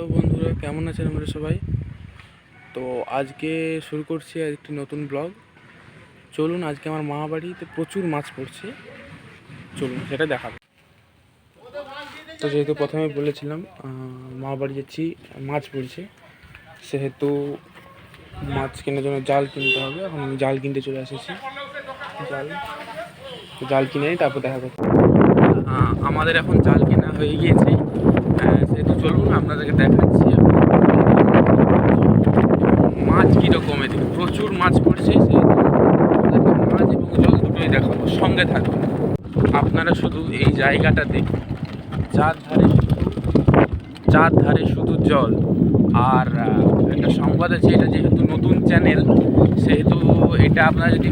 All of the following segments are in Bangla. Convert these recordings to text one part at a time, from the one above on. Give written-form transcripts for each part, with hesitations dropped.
হ্যালো বন্ধুরা, কেমন আছেন আমরা সবাই? তো আজকে শুরু করছি একটি নতুন ব্লগ। চলুন, আজকে আমার মা বাড়িতে প্রচুর মাছ পড়ছে, চলুন সেটা দেখাবো। তো যেহেতু প্রথমে বলেছিলাম মা বাড়ি যাচ্ছি, মাছ পড়ছে, সেহেতু মাছ কেনার জন্য জাল কিনতে হবে। এখন আমি জাল কিনতে চলে এসেছি। জাল কিনে তারপর দেখা করতে। আমাদের এখন জাল কেনা হয়ে গিয়েছে, সেহেতু চলুন আপনাদেরকে দেখাচ্ছি মাছ কীরকম। এদিকে প্রচুর মাছ পড়ছে, সেহেতু মাছ এবং জল দুটোই দেখাবো, সঙ্গে থাকবে। আপনারা শুধু এই জায়গাটা দেখুন, চার ধারে শুধু জল। আর একটা সংবাদ আছে, এটা যেহেতু নতুন চ্যানেল, সেহেতু এটা আপনারা যদি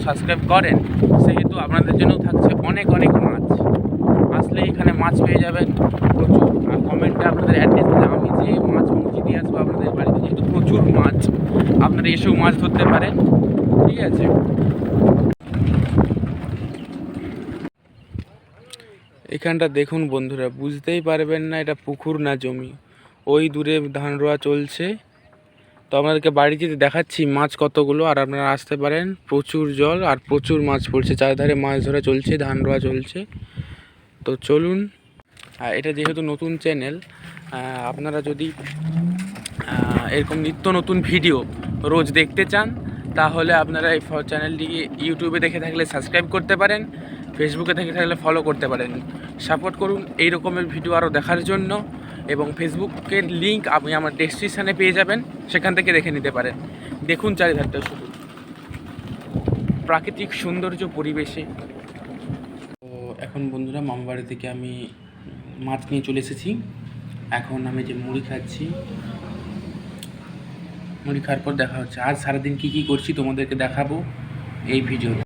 সাবস্ক্রাইব করেন, সেহেতু আপনাদের জন্য থাকছে অনেক অনেক মাছ। আসলে এখানে মাছ পেয়ে যাবেন প্রচুর। আর কমেন্টে আপনাদের অ্যাড্রেস দিলে আমি যে মাছ মুখি দিয়ে আসবো আপনাদের বাড়িতে, যেহেতু প্রচুর মাছ, আপনারা এসেও মাছ ধরতে পারেন, ঠিক আছে? এখানটা দেখুন বন্ধুরা, বুঝতেই পারবেন না এটা পুকুর না জমি। ওই দূরে ধান রোয়া চলছে। তো আপনাদেরকে বাড়ি যেতে দেখাচ্ছি মাছ কতগুলো, আর আপনারা আসতে পারেন। প্রচুর জল আর প্রচুর মাছ পড়ছে, চারধারে মাছ ধরা চলছে, ধান রোয়া চলছে। তো চলুন। এটা যেহেতু নতুন চ্যানেল, আপনারা যদি এরকম নিত্য নতুন ভিডিও রোজ দেখতে চান, তাহলে আপনারা এই চ্যানেলটিকে ইউটিউবে দেখে থাকলে সাবস্ক্রাইব করতে পারেন, ফেসবুকে দেখে থাকলে ফলো করতে পারেন। সাপোর্ট করুন এই রকমের ভিডিও আরও দেখার জন্য। এবং ফেসবুকের লিঙ্ক আপনি আমার ডেসক্রিপশানে পেয়ে যাবেন, সেখান থেকে দেখে নিতে পারেন। দেখুন চারিধারটা শুধু প্রাকৃতিক সৌন্দর্য পরিবেশে। তো এখন বন্ধুরা, মামা বাড়ি থেকে আমি মাছ নিয়ে চলে এসেছি। এখন আমি যে মুড়ি খাচ্ছি, মুড়ি খাওয়ার পর দেখা হচ্ছে। আজ সারাদিন কী কী করছি তোমাদেরকে দেখাবো এই ভিডিওতে।